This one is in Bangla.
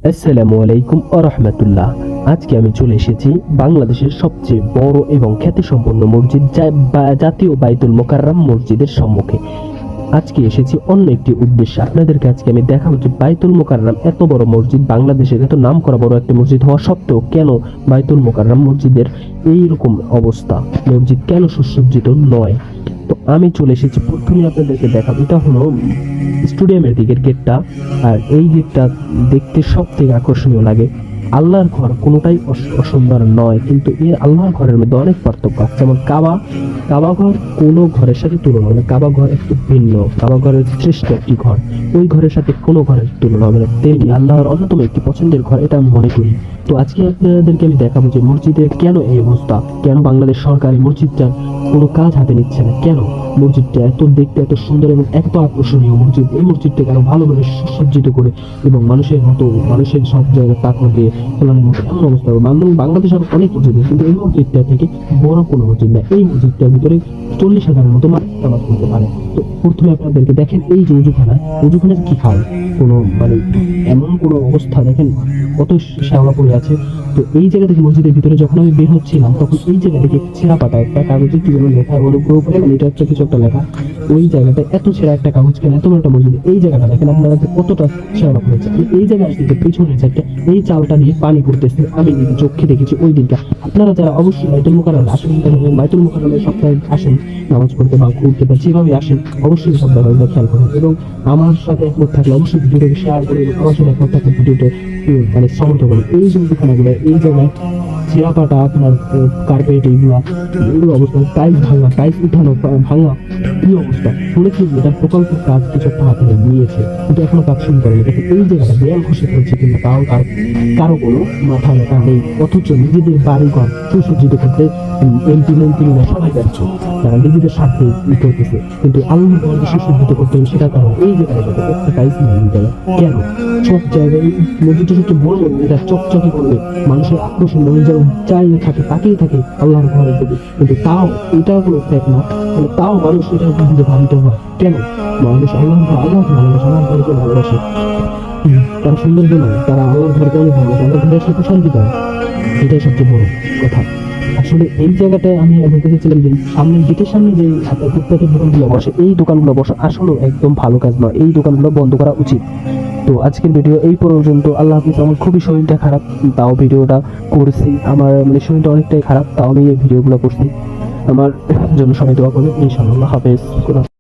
আসসালামু আলাইকুম ওয়া রাহমাতুল্লাহ। আজকে আমি চলে এসেছি বাংলাদেশের সবচেয়ে বড় এবং খ্যাতিসম্পন্ন মসজিদ জাতীয় বাইতুল মোকাররম মসজিদের সম্মুখে। আজকে এসেছি অন্য একটি উদ্দেশ্যে। আপনাদেরকে আজকে আমি দেখাবো যে বাইতুল মোকাররম এত বড় মসজিদ, বাংলাদেশের এত নামকরা বড় একটা মসজিদ হওয়া সত্ত্বেও কেন বাইতুল মোকাররম মসজিদের এইরকম অবস্থা, মসজিদ কেন সুসজ্জিত নয়। তো আমি চলে এসেছি, প্রথমে আপনাদেরকে দেখাবো এটা হলো স্টেডিয়ামের দিকের গেটটা। আর এই গেটটা দেখতে সব থেকে আকর্ষণীয় লাগে। আল্লাহর ঘর কোনোটাই অসুন্দর নয়, কিন্তু এর আল্লাহর ঘরের মধ্যে অনেক পার্থক্য আছে। যেমন কাবা ঘর কোনো ঘরের সাথে তুলনা হবে না। কাবা ঘর একটু ভিন্ন, কাবা ঘরের শ্রেষ্ঠ একটি ঘর, ওই ঘরের সাথে কোনো ঘরের তুলনা হবে না। তেমনি আল্লাহর অন্যতম একটি পছন্দের ঘর, এটা আমি মনে করি। তো আজকে আপনাদেরকে আমি দেখাবো যে মসজিদের কেন এই অবস্থা, কেন বাংলাদেশ সরকার এই মসজিদটার কোনো কাজ হাতে নিচ্ছে না, কেন মসজিদটা এত দেখতে এত সুন্দর এবং এত আকর্ষণীয় মসজিদ, এই মসজিদটাকে আরো ভালোভাবে সুসজ্জিত করে এবং মানুষের সব জায়গায় তাক দিয়ে ফেলানোর মতো এমন অবস্থা। বাংলাদেশের অনেক মসজিদ, কিন্তু এই মসজিদটা থেকে বড় কোনো মসজিদ না। এই মসজিদটার ভিতরে 40,000-এর মতো মানুষ নামাজ পড়তে পারে। তো প্রথমে আপনাদেরকে দেখেন এই যে উজুখানার কি খাল, কোনো এমন কোনো অবস্থা দেখেন, কত শ্যাওলা পড়ে আছে। তো এই জায়গা থেকে মসজিদের ভিতরে যখন আমি বের হচ্ছিলাম, তখন এই জায়গা থেকে ছেঁড়া পাতা একটা কাগজে কি যেন লেখা, ওর উপরে এটা হচ্ছে কিছু একটা লেখা। ওই জায়গাটা এত ছেঁড়া একটা কাগজ, কেন এত বড় একটা মসজিদ, এই জায়গাটা দেখেন আপনারা যে কতটা ছেঁড়া পড়েছে। এই জায়গায় আসলে পিছনে একটা এই চালটা দিয়ে পানি পড়তেছে, আমি চোখে দেখেছি ওই দিনটা। আপনারা যারা অবশ্যই বাইতুল মোকাররমে আসেন, বাইতুল মোকাররমে সপ্তাহে আসেন নামাজ পড়তে বা ঘুরতে বা যেভাবে আসেন, অবশ্যই সব ব্যাপারগুলো খেয়াল করুন এবং আমার সাথে একমত থাকলে অবশ্যই ভিডিওটাকে শেয়ার করে আমার সাথে একমত থাকলে ভিডিওটা সমর্থ করুন। এই যে দোকানগুলো, এই জায়গায় ছেঁড়াপাটা আপনার কার্পেট এগুলো অবস্থা, টাইলস উঠানো ভাঙা, কি অবস্থা। শুনেছি এটা প্রকল্পের কাজ কিছু একটা হাতে নিয়েছে, কিন্তু এখনো কাজ শুরু করেনি। এই জায়গাটা দেয়াল খসে পড়ছে, কিন্তু তাও কারো কোনো মাথা ব্যথা নেই। অথচ নিজেদের বাড়িঘর সুসজ্জিত করতে মন্ত্রীরা সবাই ব্যর্থ, তারা নিজেদের স্বার্থে করতেছে, কিন্তু আল্লাহর ঘরকে সুসজ্জিত করতে হবে সেটা কারণ এই জায়গায় একটা টাইলস নেই। কেন সব জায়গায় মসজিদটা সবচেয়ে বড়, এটা চকচকে করবে, মানুষের আকর্ষণ, মানুষ যেন চাই থাকে তাকেই থাকে আল্লাহর ঘরের প্রতি, কিন্তু তাও এটাও কোনো ফেক না, তাও মানুষ এটার বিরুদ্ধে ভাবিত হয়। কেন মানুষ আল্লাহর ঘরকে ভালোবাসে, তারা সৌন্দর্য নয়, তারা আল্লাহর ঘরকে অনেক ভালোবাসে, আল্লাহর ঘরের সাথে শান্তি পায়। এটাই সবচেয়ে বড় কথা। আসলে এই জায়গাটায় আমি বলতে চাইছিলাম যে সামনের গেটের সামনে যে ফুটপাতের দোকানগুলো বসে, এই দোকানগুলো বসে আসলে একদম ভালো কাজ নয়, এই দোকানগুলো বন্ধ করা উচিত। তো আজকের ভিডিও এই পর্যন্ত। আল্লাহ হাফিজ। আমার খুবই শরীরটা খারাপ, তাও ভিডিওটা করছি। আমার শরীরটা অনেকটাই খারাপ, তাও আমি এই ভিডিওগুলো করছি। আমার জন্য সবাই দোয়া করবেন ইনশাআল্লাহ। হাফেজ।